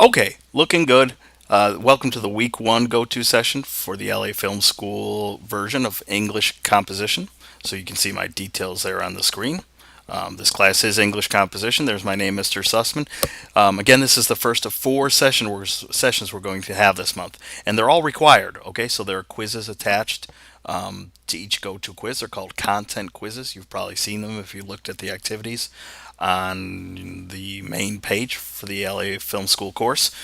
Okay, looking good. Welcome to the week one go-to session for the LA Film School version of English composition. So you can see my details there on the screen. This class is English composition. There's my name, Mr. Sussman. Again, this is the first of four sessions we're going to have this month, and they're all required. Okay, so there are quizzes attached to each go-to quiz. They're called content quizzes. You've probably seen them if you looked at the activities on the main page for the LA Film School course.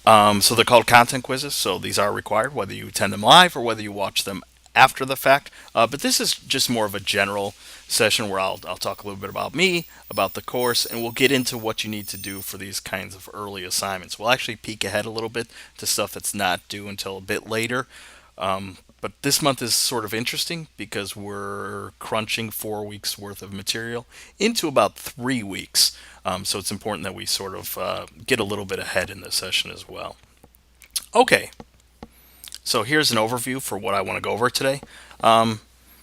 So they're called content quizzes. So these are required whether you attend them live or whether you watch them after the fact. But this is just more of a general session where I'll talk a little bit about me, about the course, and we'll get into what you need to do for these kinds of early assignments. We'll actually peek ahead a little bit to stuff that's not due until a bit later. But this month is sort of interesting because we're crunching 4 weeks worth of material into about 3 weeks. So it's important that we sort of get a little bit ahead in this session as well. Okay, so here's an overview for what I want to go over today.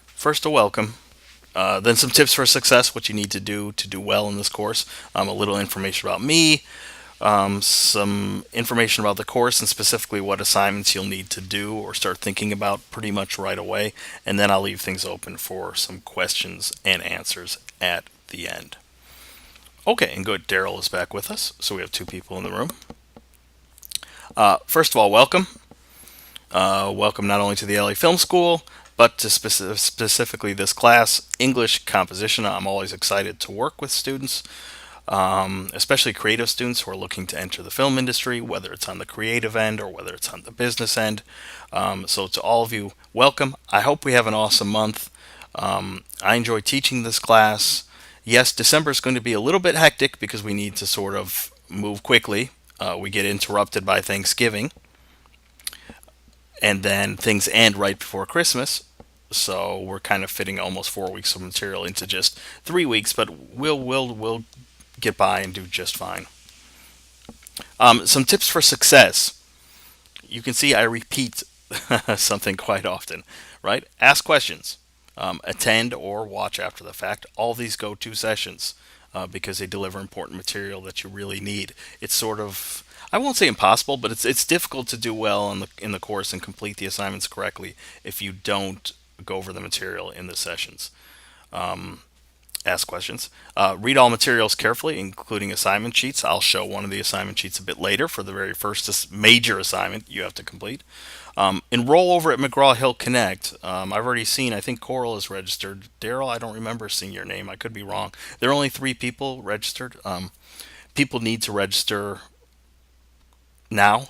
First, a welcome. Then some tips for success, what you need to do well in this course. A little information about me, some information about the course and specifically what assignments you'll need to do or start thinking about pretty much right away. And then I'll leave things open for some questions and answers at the end. Okay, and good. Daryl is back with us, so we have two people in the room. First of all, welcome. Welcome not only to the LA Film School, but to specifically this class, English composition. I'm always excited to work with students, especially creative students who are looking to enter the film industry, whether it's on the creative end or whether it's on the business end. So to all of you, welcome. I hope we have an awesome month. I enjoy teaching this class. Yes, December is going to be a little bit hectic because we need to sort of move quickly. We get interrupted by Thanksgiving, and then things end right before Christmas. So we're kind of fitting almost 4 weeks of material into just 3 weeks, but we'll get by and do just fine. Some tips for success. You can see I repeat something quite often, right? Ask questions, attend or watch after the fact. All these go-to sessions because they deliver important material that you really need. It's sort of, I won't say impossible, but it's difficult to do well in the course and complete the assignments correctly if you don't go over the material in the sessions. Ask questions. Read all materials carefully, including assignment sheets. I'll show one of the assignment sheets a bit later for the very first major assignment you have to complete. Enroll over at McGraw-Hill Connect. I've already seen, I think Coral is registered. Daryl, I don't remember seeing your name. I could be wrong. There are only 3 people registered. People need to register now.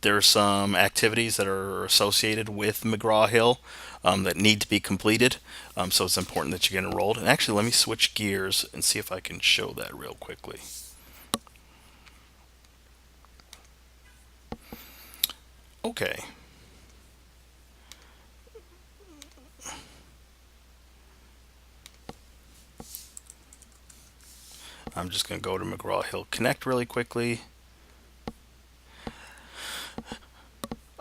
There's some activities that are associated with McGraw-Hill that need to be completed. So it's important that you get enrolled. And actually, let me switch gears and see if I can show that real quickly. Okay. I'm just going to go to McGraw-Hill Connect really quickly.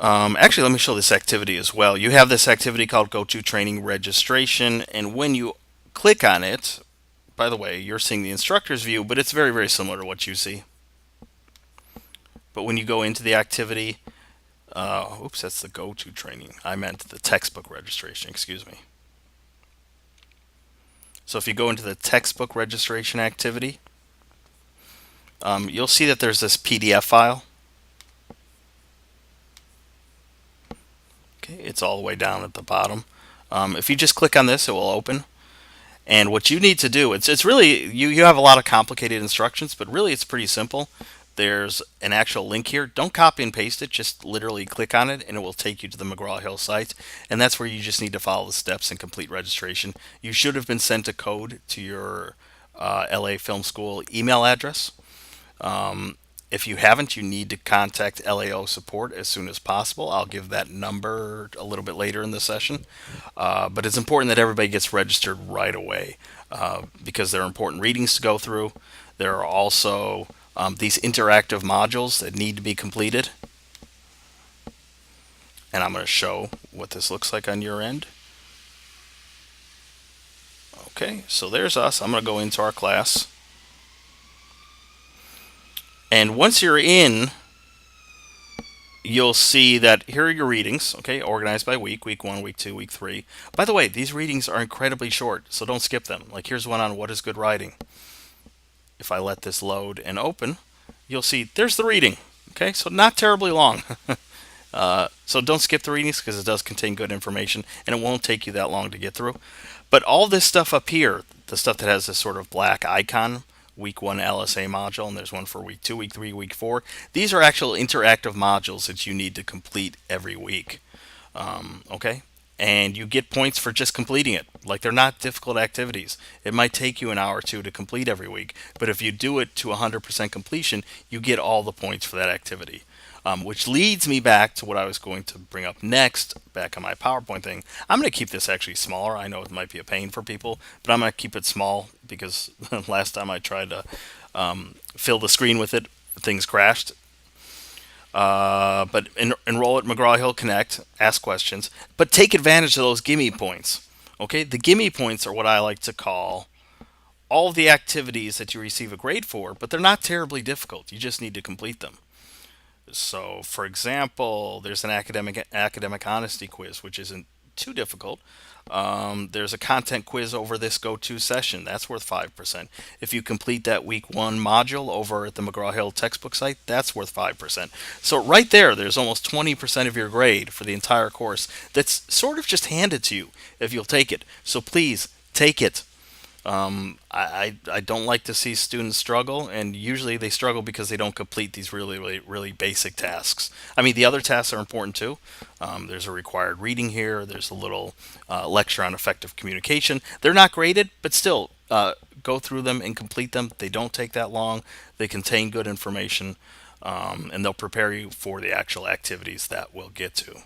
Actually, let me show this activity as well. You have this activity called Go to Training Registration, and when you click on it, by the way, you're seeing the instructor's view, but it's very, very similar to what you see. But when you go into the activity, oops, that's the Go to Training. I meant the textbook registration, excuse me. So if you go into the textbook registration activity, you'll see that there's this PDF file. Okay, it's all the way down at the bottom. If you just click on this, it will open. And what you need to do, it's really, you have a lot of complicated instructions, but really it's pretty simple. There's an actual link here. Don't copy and paste it. Just literally click on it and it will take you to the McGraw-Hill site. And that's where you just need to follow the steps and complete registration. You should have been sent a code to your LA Film School email address. If you haven't, you need to contact LAO support as soon as possible. I'll give that number a little bit later in the session. But it's important that everybody gets registered right away because there are important readings to go through. There are also these interactive modules that need to be completed. And I'm going to show what this looks like on your end. Okay, so there's us. I'm going to go into our class. And once you're in, you'll see that here are your readings, okay, organized by week 1, week 2, week 3. By the way, these readings are incredibly short, so don't skip them. Like here's one on what is good writing. If I let this load and open, you'll see there's the reading. Okay, so not terribly long. So don't skip the readings because it does contain good information and it won't take you that long to get through. But all this stuff up here, the stuff that has this sort of black icon, week 1 LSA module, and there's one for week 2, week 3, week 4, these are actual interactive modules that you need to complete every week. Okay? And you get points for just completing it. Like they're not difficult activities. It might take you an hour or two to complete every week, but if you do it to 100% completion, you get all the points for that activity. Which leads me back to what I was going to bring up next, back on my PowerPoint thing. I'm going to keep this actually smaller. I know it might be a pain for people, but I'm going to keep it small because last time I tried to fill the screen with it, things crashed. But enroll at McGraw-Hill Connect, ask questions, but take advantage of those gimme points. Okay, the gimme points are what I like to call all of the activities that you receive a grade for, but they're not terribly difficult. You just need to complete them. So, for example, there's an academic honesty quiz, which isn't too difficult. There's a content quiz over this go-to session. That's worth 5%. If you complete that week 1 module over at the McGraw-Hill textbook site, that's worth 5%. So right there, there's almost 20% of your grade for the entire course that's sort of just handed to you if you'll take it. So please, take it. I don't like to see students struggle, and usually they struggle because they don't complete these really basic tasks. I mean, the other tasks are important too. There's a required reading here. There's a little lecture on effective communication. They're not graded, but still, go through them and complete them. They don't take that long. They contain good information, and they'll prepare you for the actual activities that we'll get to.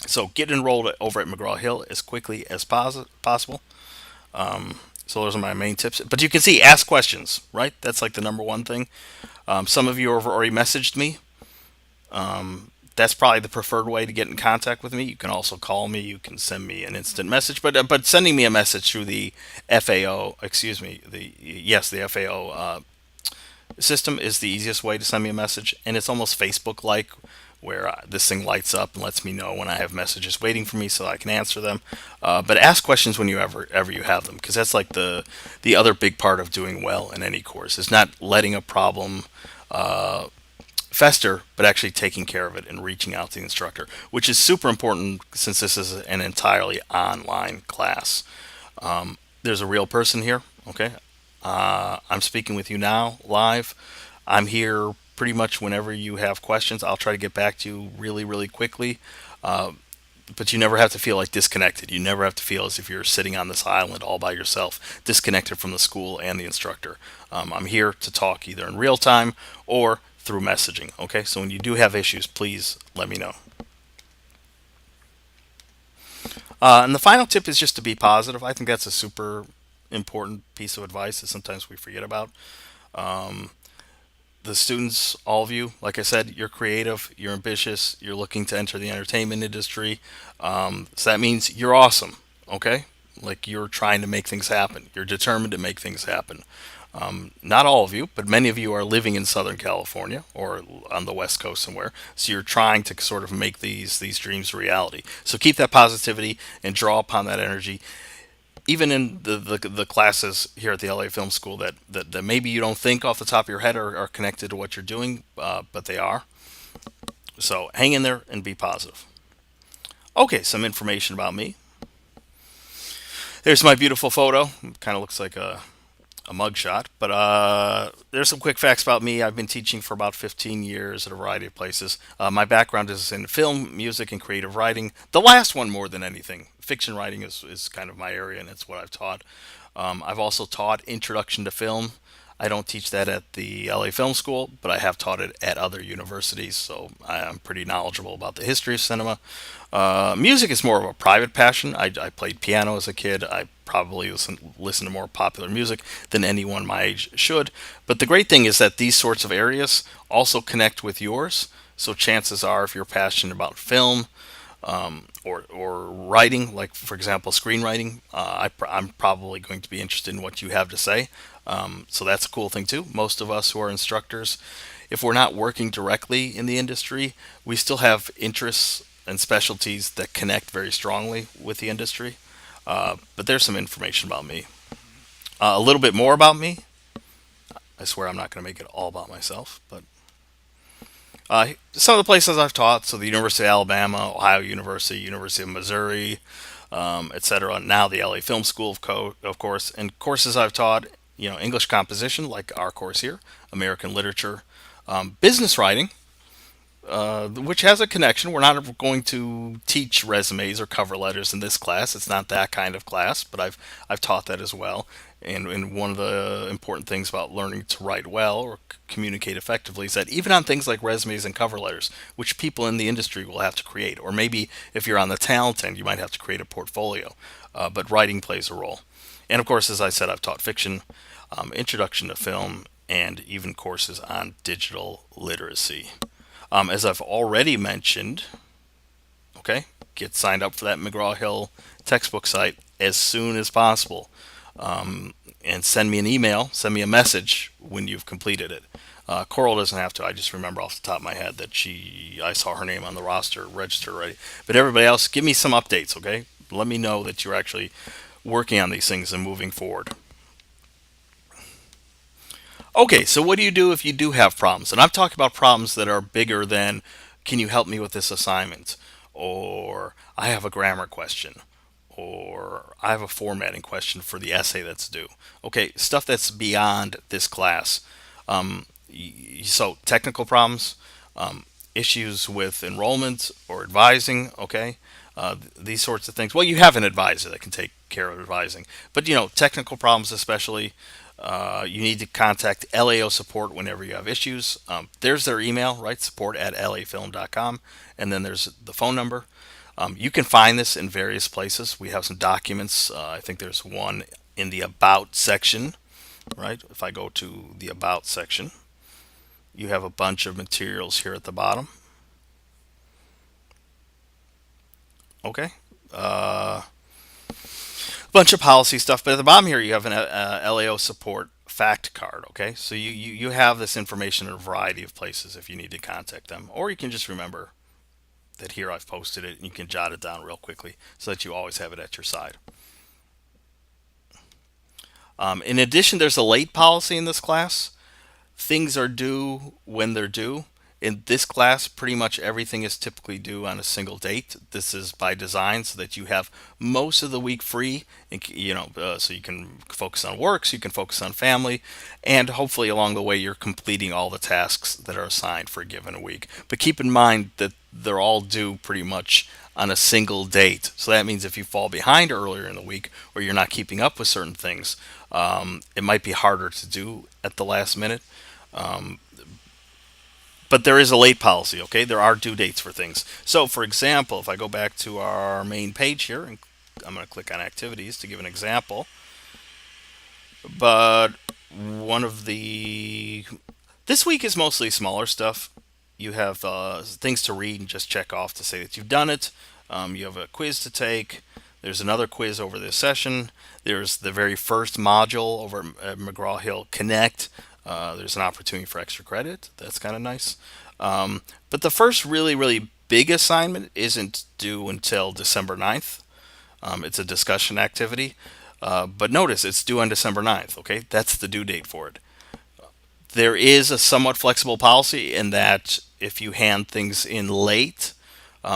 So get enrolled over at McGraw-Hill as quickly as possible. So those are my main tips. But you can see, ask questions, right? That's like the number one thing. Some of you have already messaged me. That's probably the preferred way to get in contact with me. You can also call me. You can send me an instant message. But sending me a message through the FAO, excuse me, the FAO system is the easiest way to send me a message, and it's almost Facebook-like, where this thing lights up and lets me know when I have messages waiting for me so I can answer them. But ask questions when you ever you have them, because that's like the other big part of doing well in any course is not letting a problem fester, but actually taking care of it and reaching out to the instructor, which is super important since this is an entirely online class. There's a real person here, okay? I'm speaking with you now live. I'm here pretty much whenever you have questions. I'll try to get back to you really quickly. But you never have to feel like disconnected. You never have to feel as if you're sitting on this island all by yourself, disconnected from the school and the instructor. I'm here to talk either in real time or through messaging. Okay, so when you do have issues, please let me know. And the final tip is just to be positive. I think that's a super important piece of advice that sometimes we forget about. The students, all of you, like I said, you're creative, you're ambitious, you're looking to enter the entertainment industry. So that means you're awesome, okay? Like you're trying to make things happen. You're determined to make things happen. Not all of you, but many of you are living in Southern California or on the West Coast somewhere. So you're trying to sort of make these dreams a reality. So keep that positivity and draw upon that energy. Even in the classes here at the LA Film School that maybe you don't think off the top of your head are connected to what you're doing, but they are. So hang in there and be positive. Okay, some information about me. There's my beautiful photo. Kind of looks like a mugshot, but there's some quick facts about me. I've been teaching for about 15 years at a variety of places. My background is in film, music, and creative writing. The last one more than anything. Fiction writing is kind of my area, and it's what I've taught. I've also taught Introduction to Film. I don't teach that at the LA Film School, but I have taught it at other universities, so I'm pretty knowledgeable about the history of cinema. Music is more of a private passion. I played piano as a kid. I probably listen to more popular music than anyone my age should. But the great thing is that these sorts of areas also connect with yours. So chances are, if you're passionate about film, or writing, like for example, screenwriting. I'm probably going to be interested in what you have to say. So that's a cool thing too. Most of us who are instructors, if we're not working directly in the industry, we still have interests and specialties that connect very strongly with the industry. But there's some information about me. A little bit more about me. I swear I'm not going to make it all about myself, but some of the places I've taught, so the University of Alabama, Ohio University, University of Missouri, etc. Now the LA Film School, of course, and courses I've taught, English composition, like our course here, American literature, business writing, which has a connection. We're not going to teach resumes or cover letters in this class. It's not that kind of class, but I've taught that as well. And one of the important things about learning to write well or communicate effectively is that even on things like resumes and cover letters, which people in the industry will have to create, or maybe if you're on the talent end, you might have to create a portfolio, but writing plays a role. And of course, as I said, I've taught fiction, introduction to film, and even courses on digital literacy. As I've already mentioned, okay, get signed up for that McGraw-Hill textbook site as soon as possible. And send me an email, send me a message when you've completed it. Coral doesn't have to. I just remember off the top of my head that I saw her name on the roster, register already. But everybody else, give me some updates, okay? Let me know that you're actually working on these things and moving forward. Okay, so what do you do if you do have problems? And I'm talking about problems that are bigger than, can you help me with this assignment? Or I have a grammar question. Or I have a formatting question for the essay that's due. Okay, stuff that's beyond this class. So technical problems, issues with enrollment or advising, okay? These sorts of things. Well, you have an advisor that can take care of advising. But, technical problems especially, you need to contact LAO support whenever you have issues. There's their email, right? support@lafilm.com. And then there's the phone number. You can find this in various places. We have some documents. I think there's one in the About section, right? If I go to the About section, you have a bunch of materials here at the bottom. Okay. A bunch of policy stuff, but at the bottom here you have an LAO support fact card. Okay, so you have this information in a variety of places if you need to contact them, or you can just remember that here I've posted it and you can jot it down real quickly so that you always have it at your side. In addition, there's a late policy in this class. Things are due when they're due. In this class, pretty much everything is typically due on a single date. This is by design so that you have most of the week free, so you can focus on work, so you can focus on family, and hopefully along the way you're completing all the tasks that are assigned for a given week. But keep in mind that they're all due pretty much on a single date. So that means if you fall behind earlier in the week or you're not keeping up with certain things, it might be harder to do at the last minute. But there is a late policy, okay? There are due dates for things. So, for example, if I go back to our main page here, and I'm going to click on activities to give an example. But this week is mostly smaller stuff. You have things to read and just check off to say that you've done it. You have a quiz to take. There's another quiz over this session. There's the very first module over at McGraw-Hill Connect. There's an opportunity for extra credit. That's kind of nice. But the first really, really big assignment isn't due until December 9th. It's a discussion activity. But notice it's due on December 9th, okay? That's the due date for it. There is a somewhat flexible policy in that if you hand things in late,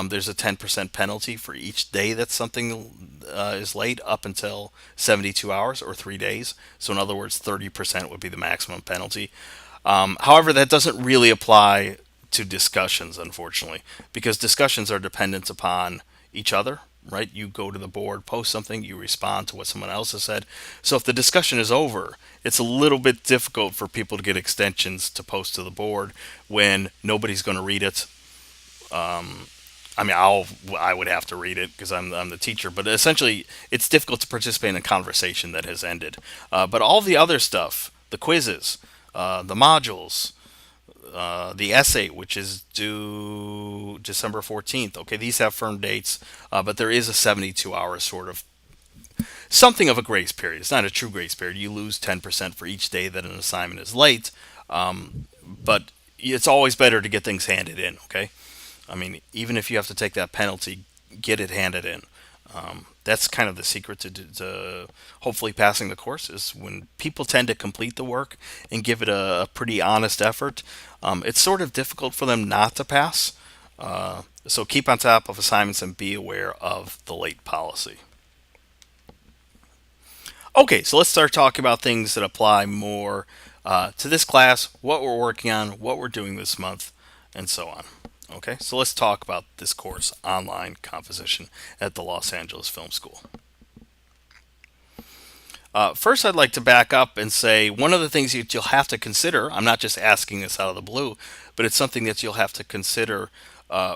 there's a 10% penalty for each day that something is late up until 72 hours or 3 days. So in other words, 30% would be the maximum penalty. However, that doesn't really apply to discussions, unfortunately, because discussions are dependent upon each other, right? You go to the board, post something, you respond to what someone else has said. So if the discussion is over, it's a little bit difficult for people to get extensions to post to the board when nobody's going to read it. I would have to read it because I'm the teacher, but essentially it's difficult to participate in a conversation that has ended. But all the other stuff, the quizzes, the modules, The essay, which is due December 14th. Okay, these have firm dates, but there is a 72-hour sort of something of a grace period. It's not a true grace period. You lose 10% for each day that an assignment is late, but it's always better to get things handed in, okay? I mean, even if you have to take that penalty, get it handed in. That's kind of the secret to hopefully passing the course is when people tend to complete the work and give it a pretty honest effort. It's sort of difficult for them not to pass. So keep on top of assignments and be aware of the late policy. Okay, so let's start talking about things that apply more to this class, what we're working on, what we're doing this month, and so on. Okay, so let's talk about this course, online composition at the Los Angeles Film School. First, I'd like to back up and say one of the things that you'll have to consider, I'm not just asking this out of the blue, but it's something that you'll have to consider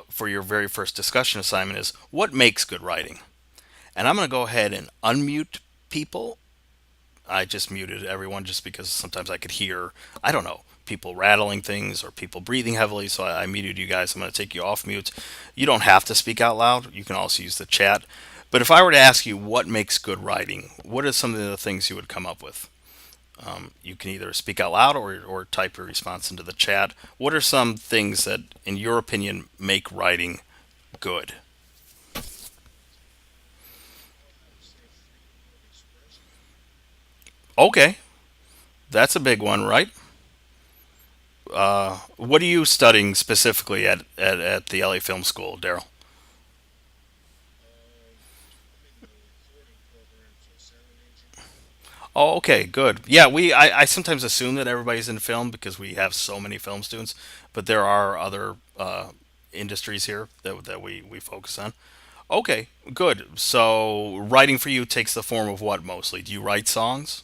for your very first discussion assignment is what makes good writing? And I'm going to go ahead and unmute people. I just muted everyone just because sometimes I could hear, I don't know, people rattling things or people breathing heavily. So I muted you guys. I'm going to take you off mute. You don't have to speak out loud. You can also use the chat. But if I were to ask you what makes good writing, what are some of the things you would come up with? You can either speak out loud or type your response into the chat. What are some things that, in your opinion, make writing good? Okay, that's a big one, right? What are you studying specifically at the LA Film School, Daryl? Oh, okay, good. Yeah, I sometimes assume that everybody's in film because we have so many film students, but there are other industries here that we focus on. Okay, good. So writing for you takes the form of what mostly? Do you write songs?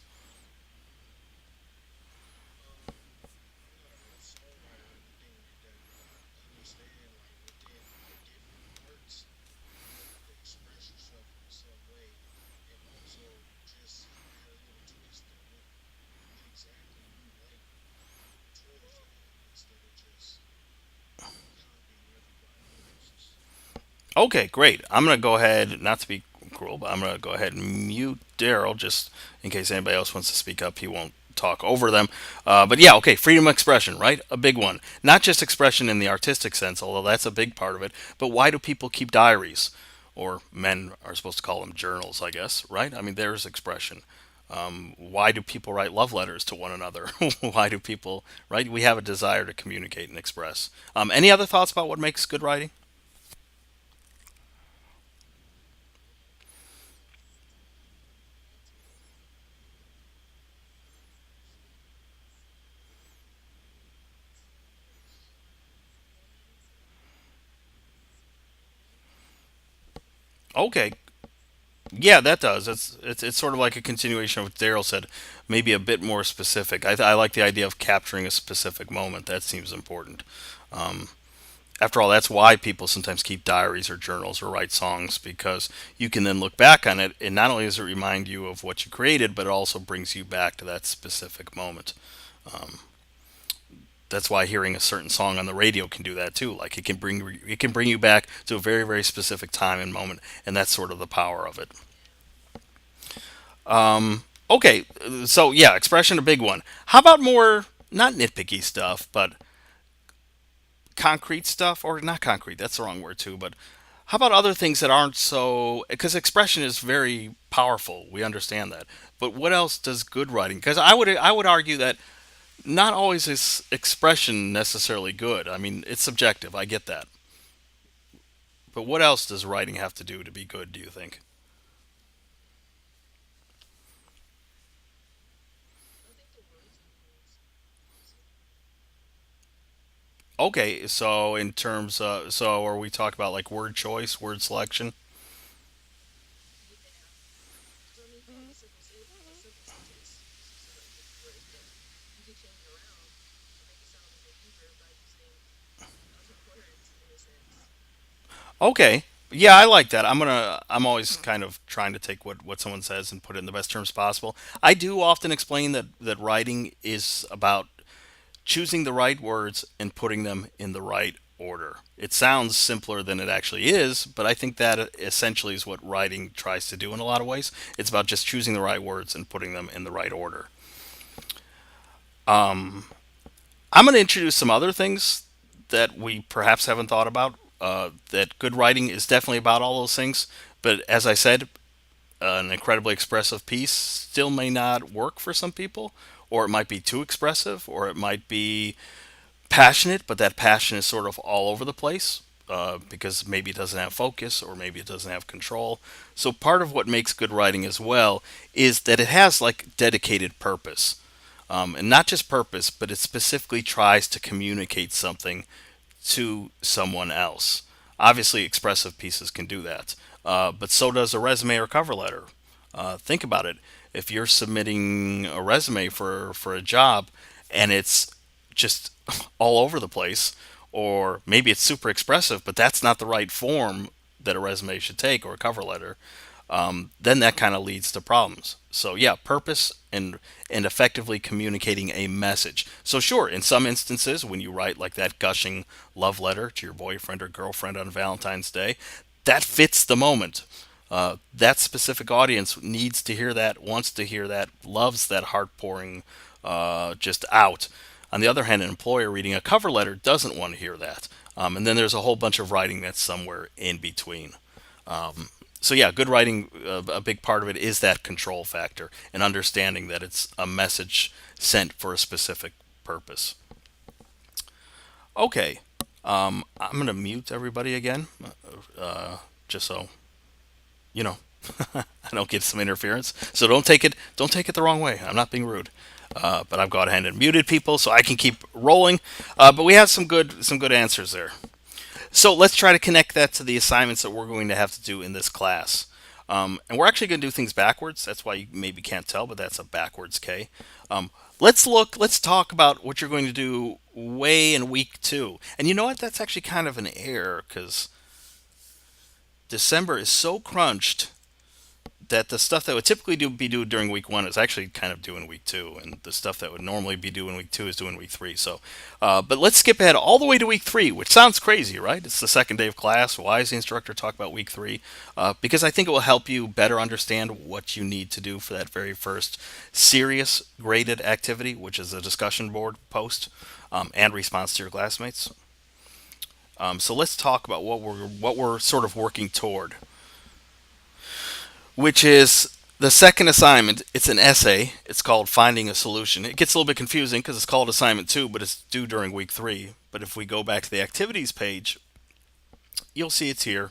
Okay, great. I'm going to go ahead, not to be cruel, but I'm going to go ahead and mute Daryl just in case anybody else wants to speak up. He won't talk over them. But yeah, okay, freedom of expression, right? A big one. Not just expression in the artistic sense, although that's a big part of it, but why do people keep diaries? Or men are supposed to call them journals, I guess, right? I mean, there's expression. Why do people write love letters to one another? Why do people, right? We have a desire to communicate and express. Any other thoughts about what makes good writing? Okay, yeah, that does. It's sort of like a continuation of what Daryl said, maybe a bit more specific. I like the idea of capturing a specific moment. That seems important. Um, After all, that's why people sometimes keep diaries or journals or write songs because you can then look back on it, and not only does it remind you of what you created, but it also brings you back to that specific moment. Um, that's why hearing a certain song on the radio can do that too. Like it can bring you back to a very very specific time and moment, and that's sort of the power of it. Okay, so yeah, expression a big one. How about more not nitpicky stuff, but concrete stuff, or not concrete? That's the wrong word too. But how about other things that aren't so? Because expression is very powerful. We understand that. But what else does good writing? Because I would argue that not always is expression necessarily good. I mean, it's subjective. I get that. But what else does writing have to do to be good? Do you think? Okay, so in terms, so are we talking about like word choice, word selection? Okay. Yeah, I like that. I'm always kind of trying to take what someone says and put it in the best terms possible. I do often explain that writing is about choosing the right words and putting them in the right order. It sounds simpler than it actually is, but I think that essentially is what writing tries to do in a lot of ways. It's about just choosing the right words and putting them in the right order. I'm going to introduce some other things that we perhaps haven't thought about. That good writing is definitely about all those things, but as I said, an incredibly expressive piece still may not work for some people, or it might be too expressive, or it might be passionate, but that passion is sort of all over the place because maybe it doesn't have focus or maybe it doesn't have control. So part of what makes good writing as well is that it has like dedicated purpose. And not just purpose, but it specifically tries to communicate something to someone else. Obviously, expressive pieces can do that, but so does a resume or cover letter. Think about it. If you're submitting a resume for a job and it's just all over the place, or maybe it's super expressive, but that's not the right form that a resume should take or a cover letter, then that kind of leads to problems. So yeah, purpose and effectively communicating a message. So sure, in some instances, when you write like that gushing love letter to your boyfriend or girlfriend on Valentine's Day, that fits the moment. That specific audience needs to hear that, wants to hear that, loves that heart pouring just out. On the other hand, an employer reading a cover letter doesn't want to hear that. And then there's a whole bunch of writing that's somewhere in between. So yeah, good writing, a big part of it is that control factor and understanding that it's a message sent for a specific purpose. Okay, I'm gonna mute everybody again, just so you know I don't get some interference. So don't take it the wrong way. I'm not being rude. But I've gone ahead and muted people so I can keep rolling. But we have some good answers there. So let's try to connect that to the assignments that we're going to have to do in this class. And we're actually going to do things backwards. That's why you maybe can't tell, but that's a backwards K. Let's talk about what you're going to do way in week 2. And you know what? That's actually kind of an error because December is so crunched that the stuff that would typically be due during week 1 is actually kind of due in week 2, and the stuff that would normally be due in week 2 is due in week 3. So, but let's skip ahead all the way to week 3, which sounds crazy, right? It's the second day of class. Why is the instructor talk about week 3? Because I think it will help you better understand what you need to do for that very first serious graded activity, which is a discussion board post and response to your classmates. So let's talk about what we're sort of working toward, which is the second assignment. It's an essay. It's called Finding a Solution. It gets a little bit confusing because it's called Assignment 2, but it's due during week 3. But if we go back to the activities page, you'll see it's here.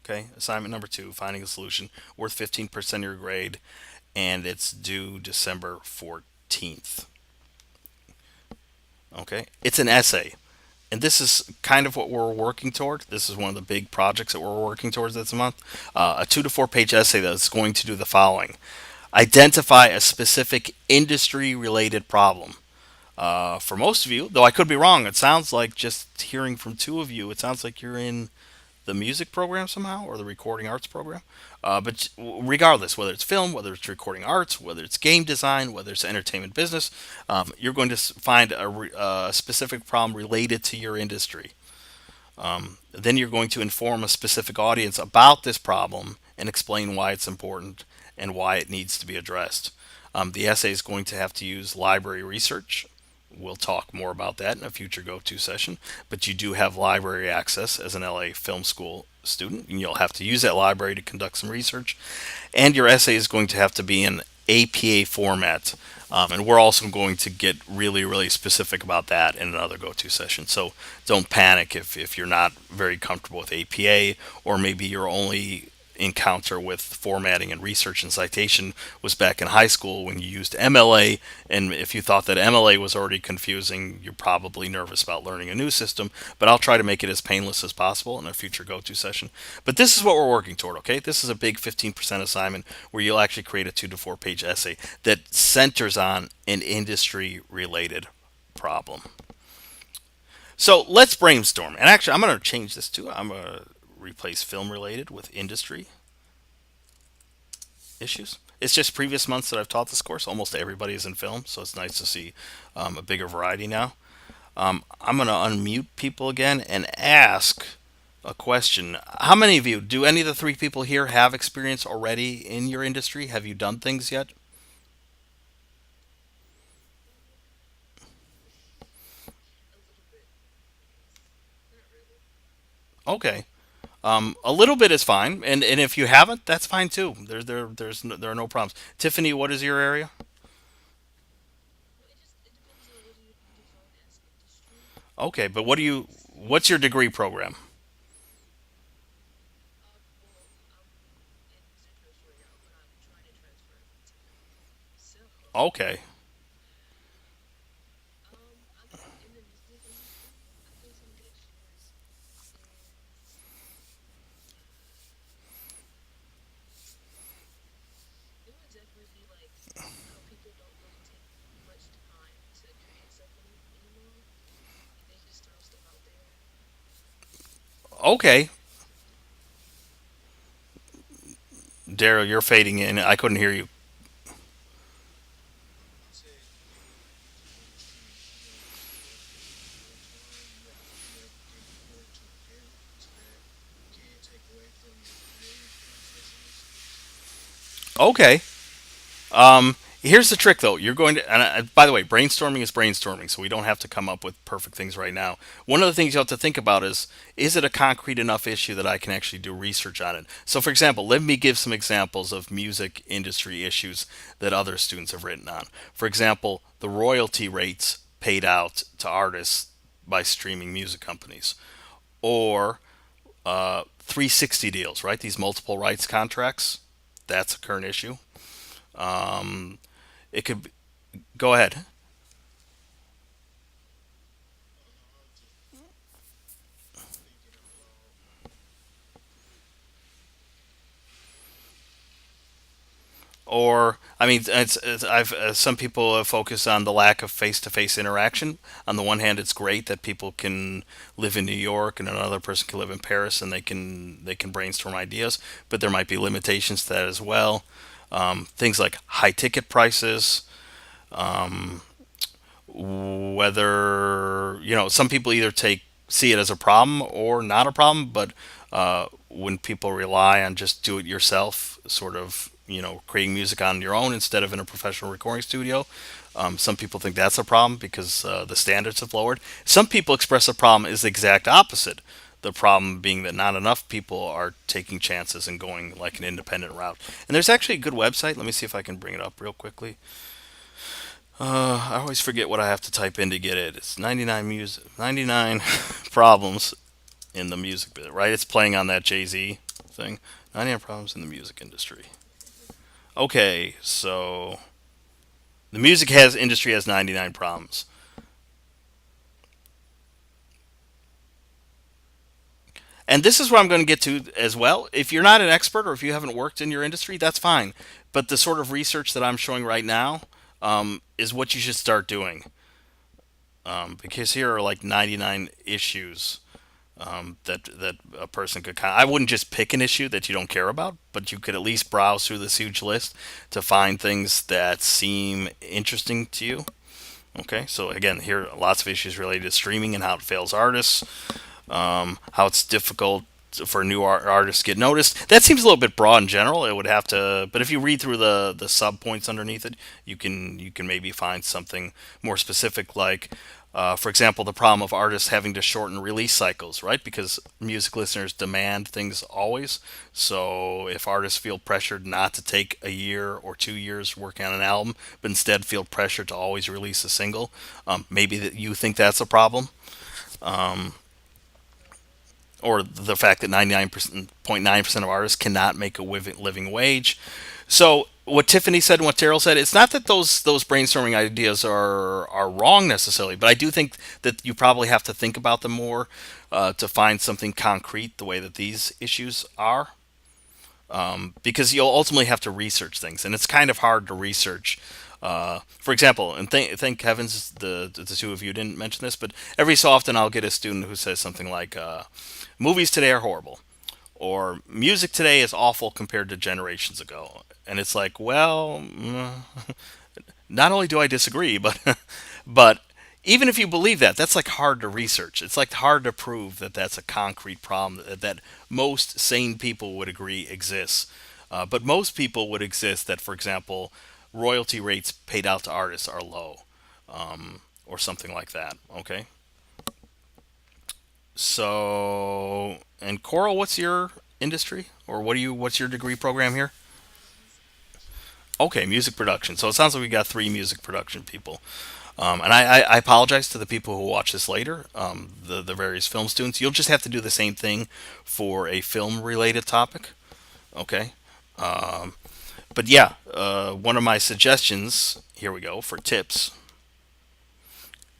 Okay, assignment number 2, Finding a Solution, worth 15% of your grade, and it's due December 14th. Okay, it's an essay. And this is kind of what we're working toward. This is one of the big projects that we're working towards this month. A 2 to 4 page essay that's going to do the following: identify a specific industry related problem. For most of you, though I could be wrong, it sounds like just hearing from 2 of you, it sounds like you're in the music program somehow or the recording arts program. But regardless, whether it's film, whether it's recording arts, whether it's game design, whether it's entertainment business, you're going to find a specific problem related to your industry. Then you're going to inform a specific audience about this problem and explain why it's important and why it needs to be addressed. The essay is going to have to use library research. We'll talk more about that in a future go-to session, but you do have library access as an LA Film School student, and you'll have to use that library to conduct some research. And your essay is going to have to be in APA format, and we're also going to get really, really specific about that in another go-to session. So don't panic if you're not very comfortable with APA, or maybe your only encounter with formatting and research and citation was back in high school when you used MLA. And if you thought that MLA was already confusing, you're probably nervous about learning a new system. But I'll try to make it as painless as possible in a future go-to session. But this is what we're working toward, okay? This is a big 15% assignment where you'll actually create a 2 to 4 page essay that centers on an industry-related problem. So let's brainstorm. And actually, I'm going to change this too. I'm going to replace film related with industry issues. It's just previous months that I've taught this course. Almost everybody is in film, so it's nice to see a bigger variety now. I'm going to unmute people again and ask a question. How many of you, do any of the three people here have experience already in your industry? Have you done things yet? Okay. A little bit is fine, and if you haven't, that's fine too. There are no problems. Tiffany, what is your area? Okay, but what's your degree program? Okay. Okay. Daryl, you're fading in. I couldn't hear you. Okay. Here's the trick, though. You're going to, and by the way, brainstorming is brainstorming, so we don't have to come up with perfect things right now. One of the things you have to think about is it a concrete enough issue that I can actually do research on it? So, for example, let me give some examples of music industry issues that other students have written on. For example, the royalty rates paid out to artists by streaming music companies, or 360 deals, right? These multiple rights contracts. That's a current issue. It could be, go ahead. Or I mean, I've some people have focused on the lack of face-to-face interaction. On the one hand, it's great that people can live in New York and another person can live in Paris and they can brainstorm ideas, but there might be limitations to that as well. Things like high ticket prices, whether some people either take see it as a problem or not a problem, but when people rely on just do it yourself, sort of creating music on your own instead of in a professional recording studio, some people think that's a problem because the standards have lowered. Some people express a problem is the exact opposite. The problem being that not enough people are taking chances and going like an independent route. And there's actually a good website. Let me see if I can bring it up real quickly. I always forget what I have to type in to get it. It's 99 problems in the music bit, right? It's playing on that Jay-Z thing. 99 problems in the music industry. Okay, so the music has industry has 99 problems. And this is what I'm going to get to as well. If you're not an expert or if you haven't worked in your industry, that's fine. But the sort of research that I'm showing right now is what you should start doing. Because here are like 99 issues that a person could I wouldn't just pick an issue that you don't care about, but you could at least browse through this huge list to find things that seem interesting to you. Okay, so again, here are lots of issues related to streaming and how it fails artists, how it's difficult for new artists to get noticed. That seems a little bit broad in general. It would have to, but if you read through the sub points underneath it, you can maybe find something more specific, like, for example, the problem of artists having to shorten release cycles, right? Because music listeners demand things always. So if artists feel pressured not to take a year or 2 years working on an album, but instead feel pressured to always release a single, maybe that you think that's a problem, or the fact that 99.9% of artists cannot make a living wage. So what Tiffany said and what Terrell said, it's not that those brainstorming ideas are wrong necessarily, but I do think that you probably have to think about them more to find something concrete the way that these issues are, because you'll ultimately have to research things, and it's kind of hard to research. For example, and thank heavens the two of you didn't mention this, but every so often I'll get a student who says something like, "Movies today are horrible," or "Music today is awful compared to generations ago," and it's like, well, not only do I disagree, but but even if you believe that, that's like hard to research. It's like hard to prove that that's a concrete problem that most sane people would agree exists. But most people would exist that, for example, royalty rates paid out to artists are low, or something like that. Okay. So, and Coral, what's your industry, or what's your degree program here? Okay, music production. So it sounds like we got three music production people. And I apologize to the people who watch this later, the various film students. You'll just have to do the same thing for a film related topic. Okay. But yeah, one of my suggestions, here we go, for tips.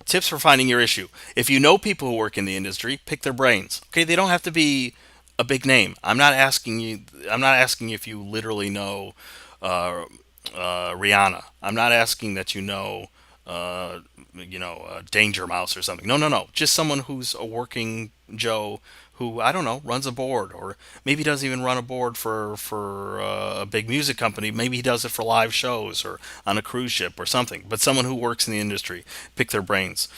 Tips for finding your issue. If you know people who work in the industry, pick their brains. Okay, they don't have to be a big name. I'm not asking you. I'm not asking if you literally know uh, Rihanna. I'm not asking that you know, Danger Mouse or something. No, no, no. Just someone who's a working Joe who, I don't know, runs a board, or maybe doesn't even run a board for a big music company. Maybe he does it for live shows or on a cruise ship or something. But someone who works in the industry, pick their brains.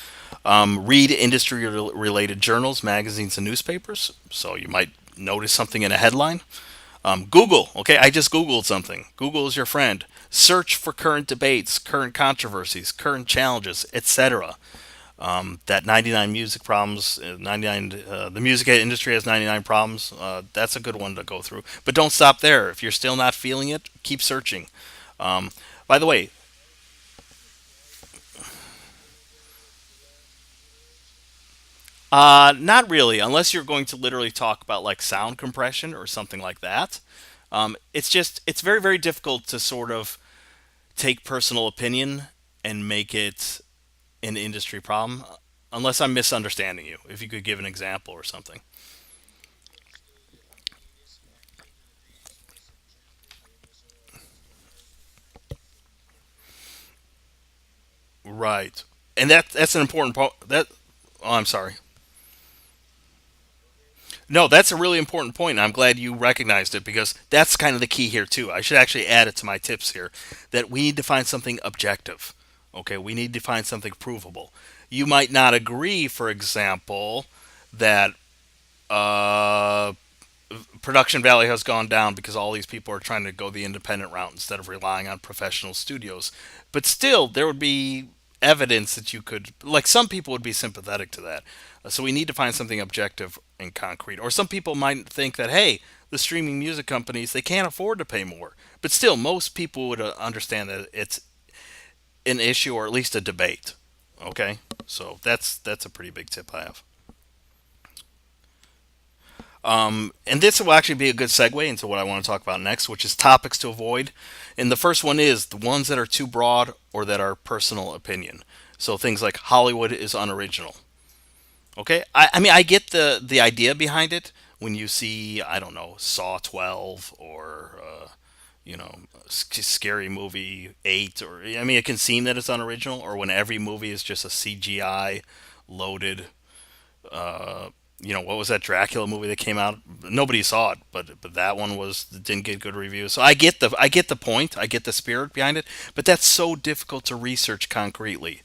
Read industry related journals, magazines, and newspapers. So you might notice something in a headline. Google, okay, I just Googled something. Google is your friend. Search for current debates, current controversies, current challenges, etc. That 99 music problems, 99, the music industry has 99 problems. That's a good one to go through. But don't stop there. If you're still not feeling it, keep searching. Um, by the way, not really, unless you're going to literally talk about like sound compression or something like that. It's very, very difficult to sort of take personal opinion and make it an industry problem, unless I'm misunderstanding you. If you could give an example or something. Right. And that's an important part. Oh, I'm sorry. No, that's a really important point, and I'm glad you recognized it because that's kind of the key here too. I should actually add it to my tips here that we need to find something objective. Okay, we need to find something provable. You might not agree, for example, that uh, production value has gone down because all these people are trying to go the independent route instead of relying on professional studios. But still, there would be evidence that you could, like, some people would be sympathetic to that. So we need to find something objective and concrete. Or some people might think that, hey, the streaming music companies, they can't afford to pay more. But still, most people would understand that it's an issue or at least a debate. Okay? So that's a pretty big tip I have. And this will actually be a good segue into what I want to talk about next, which is topics to avoid. And the first one is the ones that are too broad or that are personal opinion. So things like Hollywood is unoriginal. Okay, I mean I get the idea behind it when you see, I don't know, Saw 12 or Scary Movie 8, or I mean it can seem that it's unoriginal, or when every movie is just a CGI loaded. What was that Dracula movie that came out? Nobody saw it, but that one was didn't get good reviews. So I get the point, I get the spirit behind it, but that's so difficult to research concretely,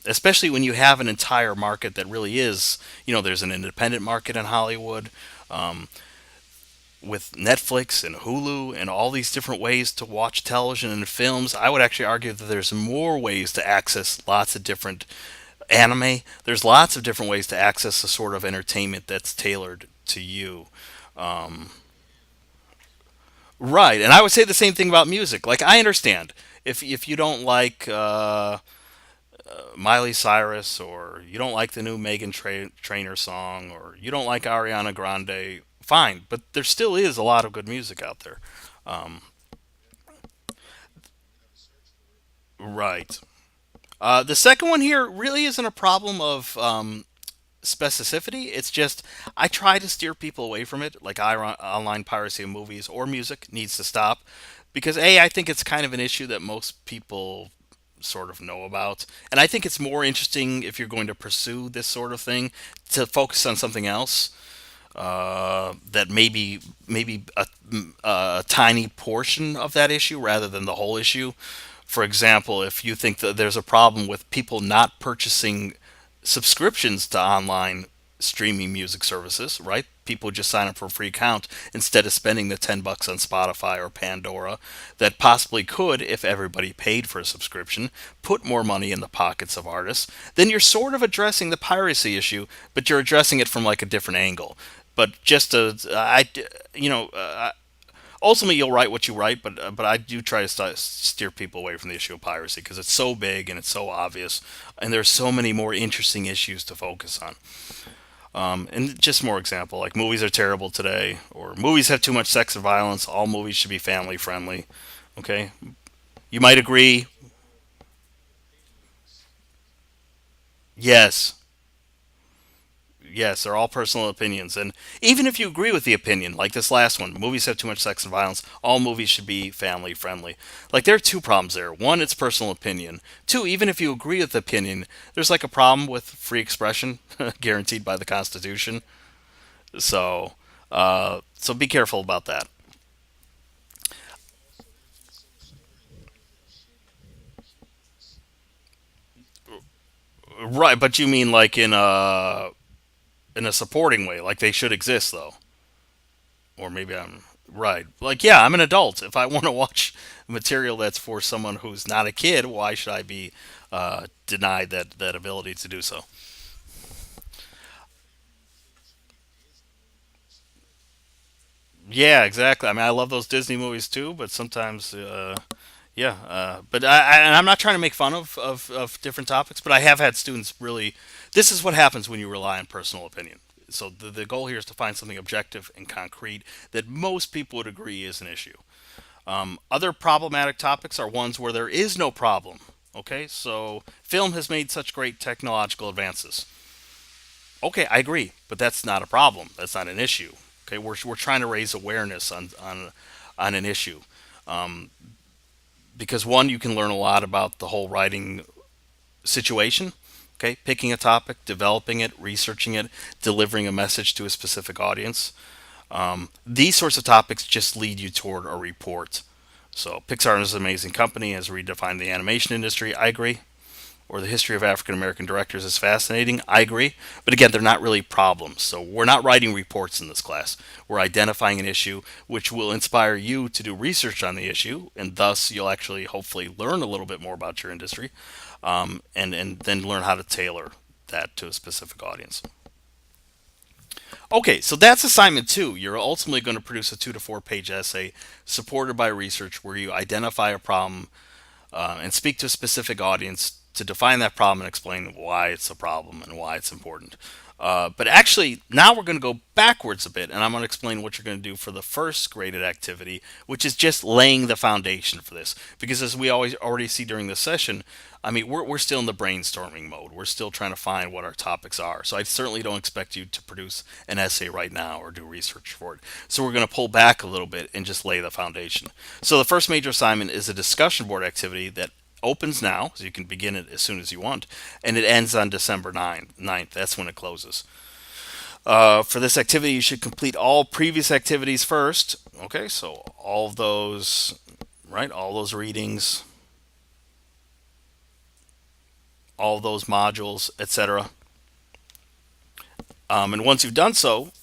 especially when you have an entire market that really is. There's an independent market in Hollywood, with Netflix and Hulu and all these different ways to watch television and films. I would actually argue that there's more ways to access lots of different anime. There's lots of different ways to access the sort of entertainment that's tailored to you. Right, and I would say the same thing about music. Like, I understand if you don't like Miley Cyrus, or you don't like the new Trainer song, or you don't like Ariana Grande, fine. But there still is a lot of good music out there. Um, right. The second one here really isn't a problem of specificity. It's just I try to steer people away from it. Like, online piracy of movies or music needs to stop because I think it's kind of an issue that most people sort of know about, and I think it's more interesting if you're going to pursue this sort of thing to focus on something else, that maybe a tiny portion of that issue rather than the whole issue. For example, if you think that there's a problem with people not purchasing subscriptions to online streaming music services, right? People just sign up for a free account instead of spending the $10 on Spotify or Pandora that possibly could, if everybody paid for a subscription, put more money in the pockets of artists. Then you're sort of addressing the piracy issue, but you're addressing it from like a different angle. But just to, you know, ultimately you'll write what you write, but I do try to steer people away from the issue of piracy because it's so big and it's so obvious, and there's so many more interesting issues to focus on. And just more example, like movies are terrible today, or movies have too much sex and violence. All movies should be family friendly. Okay, you might agree. Yes, yes, they're all personal opinions, and even if you agree with the opinion, like this last one, movies have too much sex and violence. All movies should be family friendly. Like there are two problems there. One, it's personal opinion. Two, even if you agree with the opinion, there's like a problem with free expression guaranteed by the Constitution. So, so be careful about that. Right, but you mean like in a supporting way, like they should exist though, or maybe I'm right. Like yeah, I'm an adult. If I want to watch material that's for someone who's not a kid, why should I be denied that ability to do so? Yeah, exactly. I mean, I love those Disney movies too, but sometimes yeah, but and I'm not trying to make fun of different topics, but I have had students really. This is what happens when you rely on personal opinion. So the goal here is to find something objective and concrete that most people would agree is an issue. Other problematic topics are ones where there is no problem. Okay, so film has made such great technological advances. Okay, I agree, but that's not a problem. That's not an issue. Okay, we're trying to raise awareness on an issue. Um, because one, you can learn a lot about the whole writing situation. Okay, picking a topic, developing it, researching it, delivering a message to a specific audience. These sorts of topics just lead you toward a report. So Pixar is an amazing company, has redefined the animation industry. I agree. Or the history of African American directors is fascinating. I agree. But again, they're not really problems. So we're not writing reports in this class. We're identifying an issue which will inspire you to do research on the issue, and thus you'll actually hopefully learn a little bit more about your industry, and then learn how to tailor that to a specific audience. Okay, so that's assignment two. You're ultimately going to produce a 2 to 4 page essay supported by research where you identify a problem and speak to a specific audience to define that problem and explain why it's a problem and why it's important. But actually, now we're going to go backwards a bit, and I'm going to explain what you're going to do for the first graded activity, which is just laying the foundation for this. Because as we always already see during this session, I mean, we're still in the brainstorming mode. We're still trying to find what our topics are. So I certainly don't expect you to produce an essay right now or do research for it. So we're going to pull back a little bit and just lay the foundation. So the first major assignment is a discussion board activity that opens now, so you can begin it as soon as you want, and it ends on December 9th. That's when it closes. For this activity, you should complete all previous activities first. Okay, so all of those, right, all those readings, all those modules, etc. And once you've done so,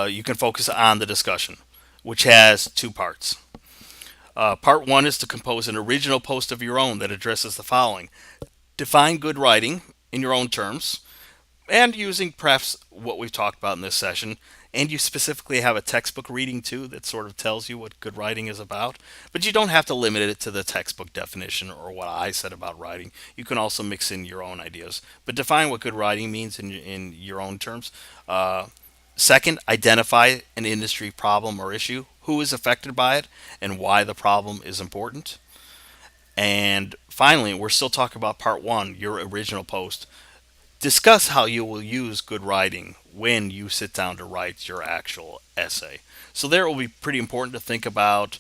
you can focus on the discussion, which has two parts. Part one is to compose an original post of your own that addresses the following: define good writing in your own terms, and using perhaps what we've talked about in this session. And you specifically have a textbook reading too that sort of tells you what good writing is about. But you don't have to limit it to the textbook definition or what I said about writing. You can also mix in your own ideas. But define what good writing means in your own terms. Second, identify an industry problem or issue, who is affected by it, and why the problem is important. And finally, we're still talking about part one, your original post. Discuss how you will use good writing when you sit down to write your actual essay. So there it will be pretty important to think about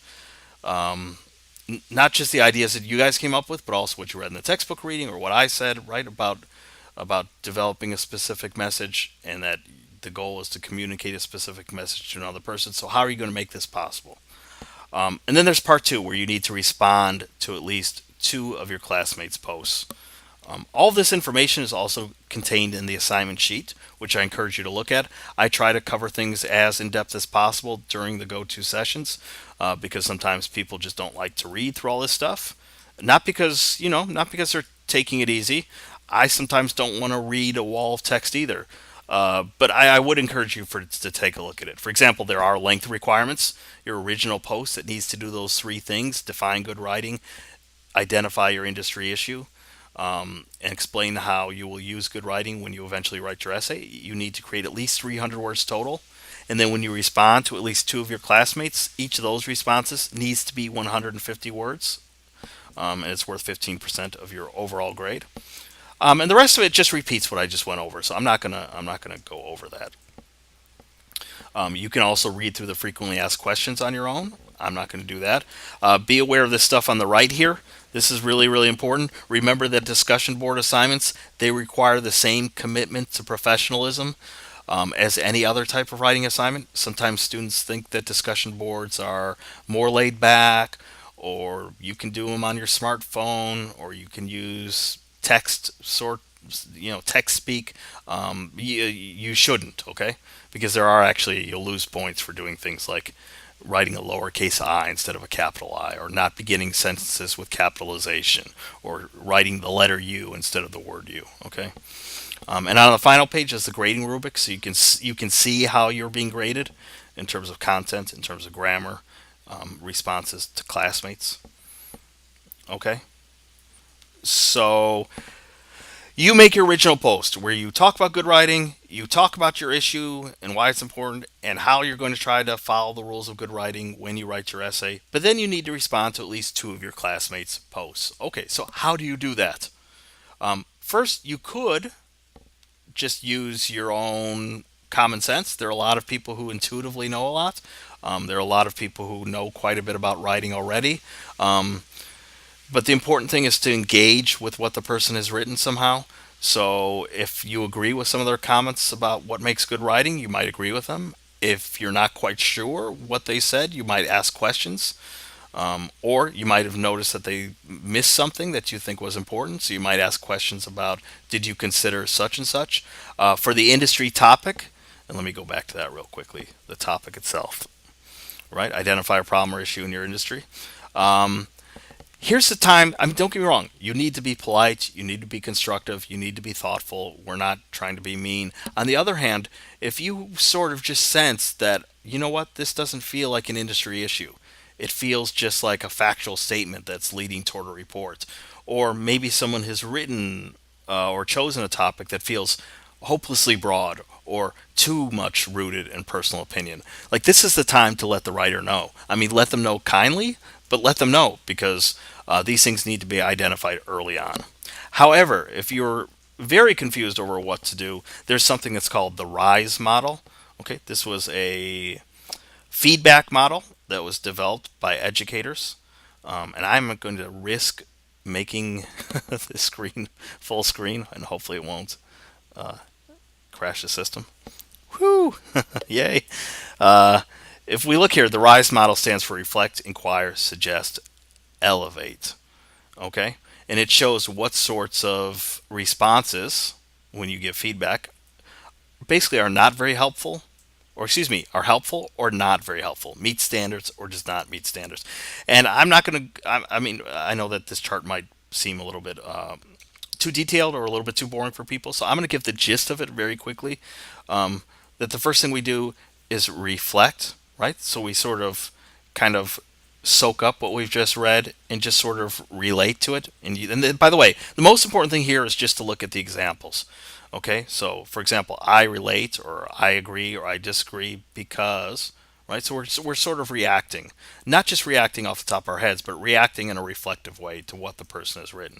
not just the ideas that you guys came up with, but also what you read in the textbook reading or what I said, right, about developing a specific message, and that the goal is to communicate a specific message to another person. So how are you going to make this possible? And then there's part two where you need to respond to at least two of your classmates' posts. All this information is also contained in the assignment sheet, which I encourage you to look at. I try to cover things as in depth as possible during the go-to sessions because sometimes people just don't like to read through all this stuff. Not because they're taking it easy. I sometimes don't want to read a wall of text either. But I would encourage you to take a look at it. For example, there are length requirements. Your original post that needs to do those three things: define good writing, identify your industry issue, and explain how you will use good writing when you eventually write your essay. You need to create at least 300 words total. And then when you respond to at least two of your classmates, each of those responses needs to be 150 words, and it's worth 15% of your overall grade. And the rest of it just repeats what I just went over, so I'm not gonna go over that. You can also read through the frequently asked questions on your own. I'm not going to do that. Be aware of this stuff on the right here. This is really, really important. Remember that discussion board assignments, they require the same commitment to professionalism as any other type of writing assignment. Sometimes students think that discussion boards are more laid back, or you can do them on your smartphone, or you can use text speak. You shouldn't, okay? Because you'll lose points for doing things like writing a lowercase I instead of a capital I, or not beginning sentences with capitalization, or writing the letter U instead of the word U. Okay. And on the final page is the grading rubric, so you can see how you're being graded in terms of content, in terms of grammar, responses to classmates. Okay. So you make your original post where you talk about good writing, you talk about your issue and why it's important, and how you're going to try to follow the rules of good writing when you write your essay. But then you need to respond to at least two of your classmates' posts. Okay, so how do you do that? First, you could just use your own common sense. There are a lot of people who intuitively know a lot. There are a lot of people who know quite a bit about writing already. But the important thing is to engage with what the person has written somehow. So if you agree with some of their comments about what makes good writing, you might agree with them. If you're not quite sure what they said, you might ask questions. Or you might have noticed that they missed something that you think was important. So you might ask questions about, did you consider such and such? For the industry topic, and let me go back to that real quickly, the topic itself, right? Identify a problem or issue in your industry. Here's the time. I mean, don't get me wrong. You need to be polite. You need to be constructive. You need to be thoughtful. We're not trying to be mean. On the other hand, if you sort of just sense that, you know what, this doesn't feel like an industry issue, it feels just like a factual statement that's leading toward a report, or maybe someone has written or chosen a topic that feels hopelessly broad or too much rooted in personal opinion. Like, this is the time to let the writer know. I mean, let them know kindly, but let them know, because these things need to be identified early on. However, if you're very confused over what to do, there's something that's called the RISE model. Okay, this was a feedback model that was developed by educators, and I'm going to risk making the screen full screen, and hopefully it won't crash the system. Whoo! Yay! If we look here, the RISE model stands for reflect, inquire, suggest, elevate. Okay? And it shows what sorts of responses, when you give feedback, basically are not very helpful, or excuse me, are helpful or not very helpful, meet standards or does not meet standards. And I'm not going to, I mean, I know that this chart might seem a little bit too detailed or a little bit too boring for people, so I'm going to give the gist of it very quickly. That the first thing we do is reflect, right? So we sort of kind of soak up what we've just read and just sort of relate to it. And then, by the way, the most important thing here is just to look at the examples. Okay, so for example, I relate, or I agree, or I disagree because, right? So we're sort of reacting, not just reacting off the top of our heads, but reacting in a reflective way to what the person has written.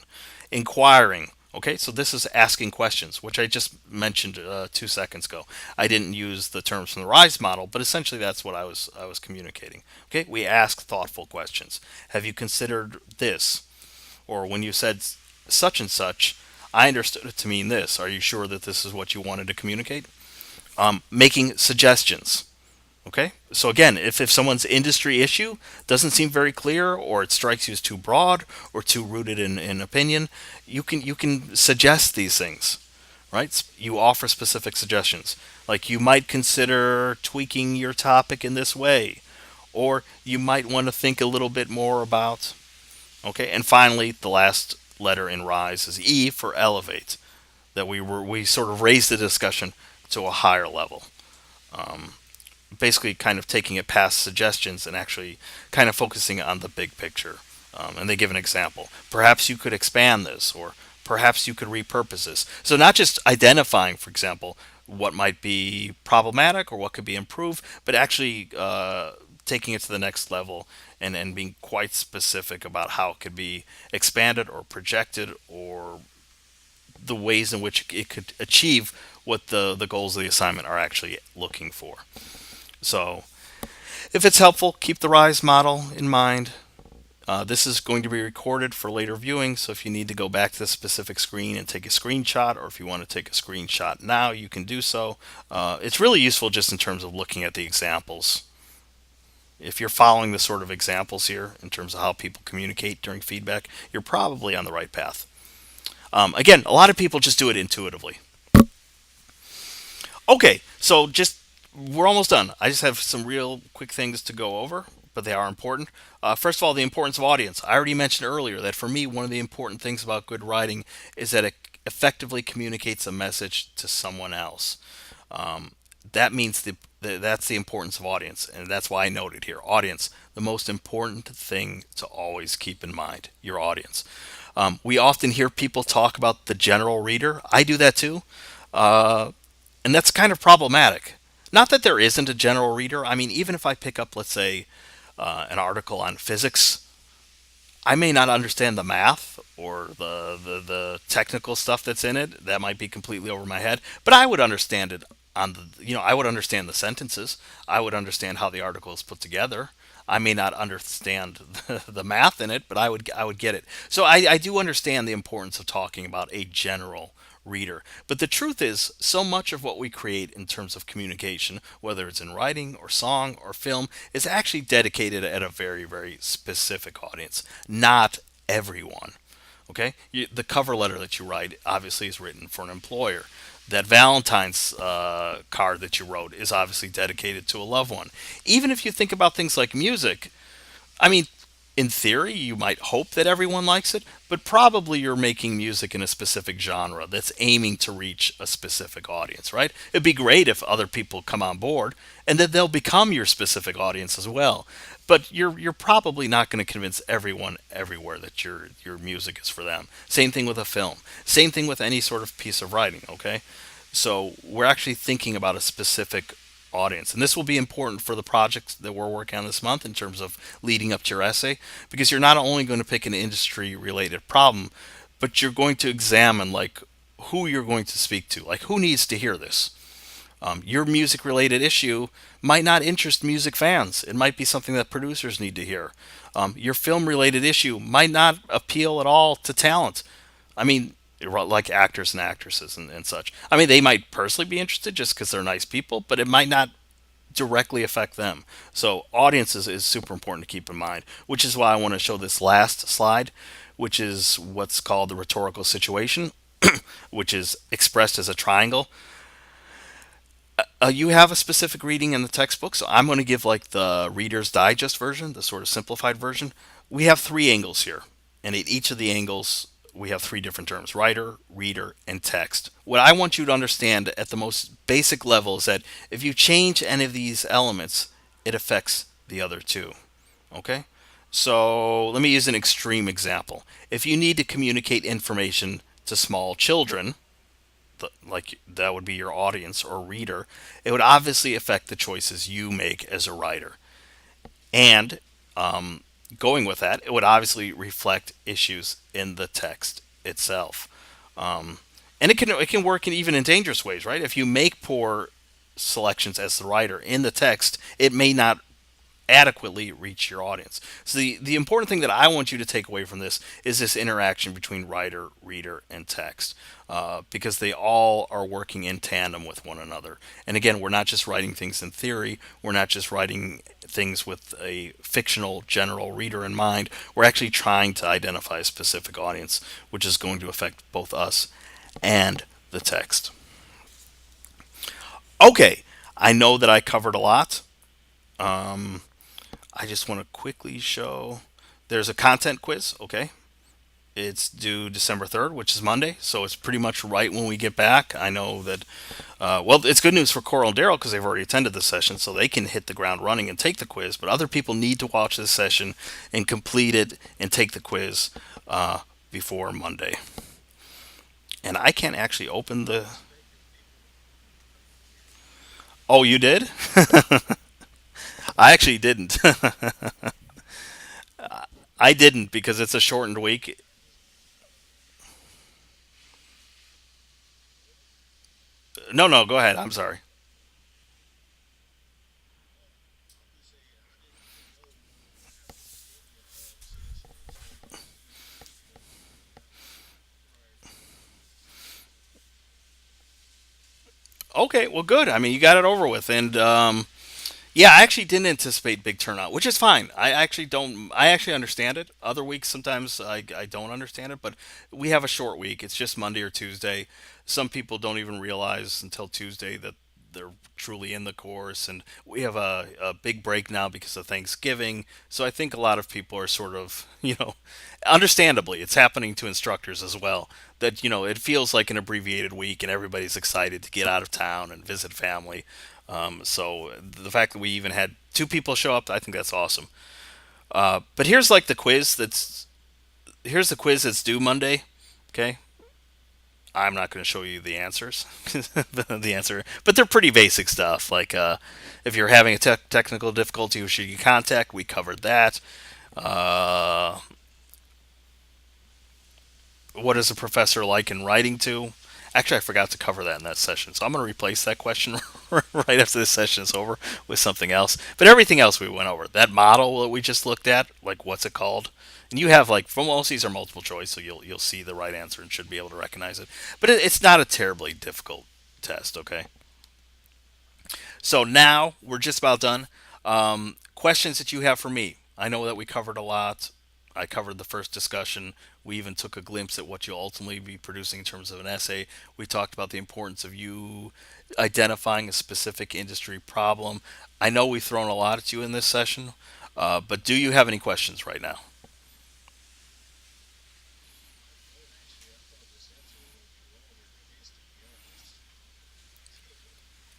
Inquiring. Okay, so this is asking questions, which I just mentioned 2 seconds ago. I didn't use the terms from the RISE model, but essentially that's what I was communicating. Okay, we ask thoughtful questions. Have you considered this? Or when you said such and such, I understood it to mean this. Are you sure that this is what you wanted to communicate? Making suggestions. Okay, so again, if someone's industry issue doesn't seem very clear, or it strikes you as too broad or too rooted in opinion, you can suggest these things, right? You offer specific suggestions, like you might consider tweaking your topic in this way, or you might want to think a little bit more about. Okay, and finally, the last letter in Rise is E for elevate. That we sort of raised the discussion to a higher level, basically kind of taking it past suggestions and actually kind of focusing on the big picture. And they give an example. Perhaps you could expand this, or perhaps you could repurpose this. So not just identifying, for example, what might be problematic or what could be improved, but actually taking it to the next level and being quite specific about how it could be expanded or projected, or the ways in which it could achieve what the goals of the assignment are actually looking for. So if it's helpful, keep the RISE model in mind. This is going to be recorded for later viewing, so if you need to go back to the specific screen and take a screenshot, or if you want to take a screenshot now, you can do so. It's really useful just in terms of looking at the examples. If you're following the sort of examples here in terms of how people communicate during feedback, you're probably on the right path. Again, a lot of people just do it intuitively. Okay, so just we're almost done. I just have some real quick things to go over, but they are important. First of all, the importance of audience. I already mentioned earlier that for me, one of the important things about good writing is that it effectively communicates a message to someone else. That means that's the importance of audience, and that's why I noted here audience, the most important thing to always keep in mind, your audience. We often hear people talk about the general reader. I do that too. And that's kind of problematic. Not that there isn't a general reader. I mean, even if I pick up, let's say, an article on physics, I may not understand the math or the technical stuff that's in it. That might be completely over my head, but I would understand it on I would understand the sentences. I would understand how the article is put together. I may not understand the math in it, but I would get it. So I do understand the importance of talking about a general reader. But the truth is, so much of what we create in terms of communication, whether it's in writing or song or film, is actually dedicated at a very, very specific audience, not everyone. Okay? The cover letter that you write obviously is written for an employer. That Valentine's card that you wrote is obviously dedicated to a loved one. Even if you think about things like music, I mean, in theory, you might hope that everyone likes it, but probably you're making music in a specific genre that's aiming to reach a specific audience, right? It'd be great if other people come on board and that they'll become your specific audience as well. But you're probably not going to convince everyone everywhere that your music is for them. Same thing with a film. Same thing with any sort of piece of writing, okay? So we're actually thinking about a specific audience. And this will be important for the projects that we're working on this month in terms of leading up to your essay, because you're not only going to pick an industry related problem, but you're going to examine like who you're going to speak to, like who needs to hear this. Your music related issue might not interest music fans. It might be something that producers need to hear. Your film related issue might not appeal at all to talent. I mean, like actors and actresses and such. I mean, they might personally be interested just because they're nice people, but it might not directly affect them. So, audience is super important to keep in mind, which is why I want to show this last slide, which is what's called the rhetorical situation, which is expressed as a triangle. You have a specific reading in the textbook, so I'm going to give like the Reader's Digest version, the sort of simplified version. We have three angles here, and at each of the angles, we have three different terms: writer, reader, and text. What I want you to understand at the most basic level is that if you change any of these elements, it affects the other two. Okay? So let me use an extreme example. If you need to communicate information to small children, like that would be your audience or reader, it would obviously affect the choices you make as a writer. And going with that, it would obviously reflect issues in the text itself. And it can work even in dangerous ways, right? If you make poor selections as the writer in the text, it may not adequately reach your audience. So the important thing that I want you to take away from this is this interaction between writer, reader, and text, because they all are working in tandem with one another. And again, we're not just writing things in theory. We're not just writing things with a fictional general reader in mind. We're actually trying to identify a specific audience, which is going to affect both us and the text. Okay, I know that I covered a lot. I just want to quickly show there's a content quiz. Okay, it's due December 3rd, which is Monday, so it's pretty much right when we get back. I know that, well, it's good news for Coral and Daryl because they've already attended the session, so they can hit the ground running and take the quiz. But other people need to watch this session and complete it and take the quiz before Monday. And I can't actually open the. Oh, you did? I actually didn't. I didn't because it's a shortened week. No, no, go ahead. I'm sorry. Okay, well, good. I mean, you got it over with, and yeah, I actually didn't anticipate big turnout, which is fine. I actually don't. I actually understand it. Other weeks sometimes I don't understand it, but we have a short week. It's just Monday or Tuesday. Some people don't even realize until Tuesday that they're truly in the course, and we have a big break now because of Thanksgiving. So I think a lot of people are sort of, understandably, it's happening to instructors as well. That it feels like an abbreviated week, and everybody's excited to get out of town and visit family. So the fact that we even had two people show up, I think that's awesome. But here's like the quiz that's here's the quiz that's due Monday. Okay, I'm not going to show you the answers, the answer, but they're pretty basic stuff. Like if you're having a technical difficulty, who should you contact? We covered that. Uh, what is a professor like in writing to? Actually, I forgot to cover that in that session, so I'm going to replace that question right after this session is over with something else. But everything else we went over. That model that we just looked at, like what's it called? And you have like from most of these are multiple choice, so you'll see the right answer and should be able to recognize it. But it's not a terribly difficult test. Okay. So now we're just about done. Questions that you have for me? I know that we covered a lot. I covered the first discussion. We even took a glimpse at what you'll ultimately be producing in terms of an essay. We talked about the importance of you identifying a specific industry problem. I know we've thrown a lot at you in this session, but do you have any questions right now?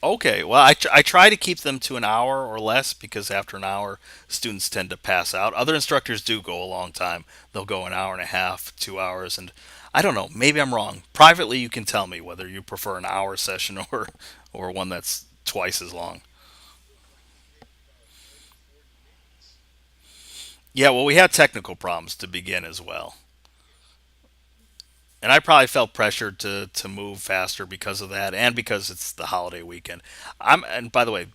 Okay, well, I try to keep them to an hour or less because after an hour, students tend to pass out. Other instructors do go a long time. They'll go an hour and a half, 2 hours, and I don't know. Maybe I'm wrong. Privately, you can tell me whether you prefer an hour session or one that's twice as long. Yeah, well, we had technical problems to begin as well. And I probably felt pressured to move faster because of that, and because it's the holiday weekend. And by the way,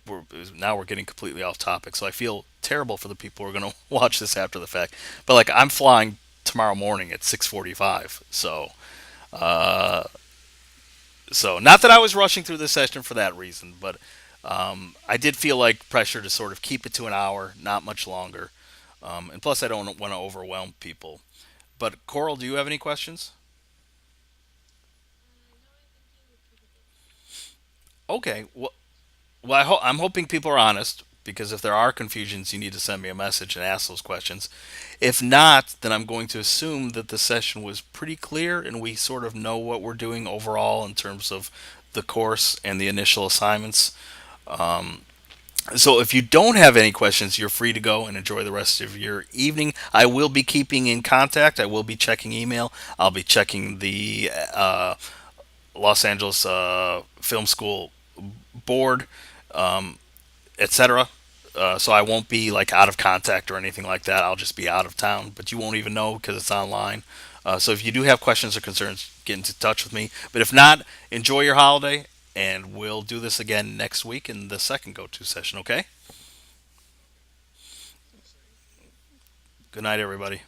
now we're getting completely off topic, so I feel terrible for the people who are going to watch this after the fact. But like, I'm flying tomorrow morning at 6:45, uh, so not that I was rushing through the session for that reason, but I did feel like pressure to sort of keep it to an hour, not much longer. And plus, I don't want to overwhelm people. But Coral, do you have any questions? Okay. Well, I'm hoping people are honest because if there are confusions, you need to send me a message and ask those questions. If not, then I'm going to assume that the session was pretty clear and we sort of know what we're doing overall in terms of the course and the initial assignments. So if you don't have any questions, you're free to go and enjoy the rest of your evening. I will be keeping in contact. I will be checking email. I'll be checking the Los Angeles Film School board, etc. So I won't be like out of contact or anything like that. I'll just be out of town, but you won't even know because it's online. So if you do have questions or concerns, get into touch with me. But if not, enjoy your holiday, and we'll do this again next week in the second go-to session. Okay? Good night, everybody.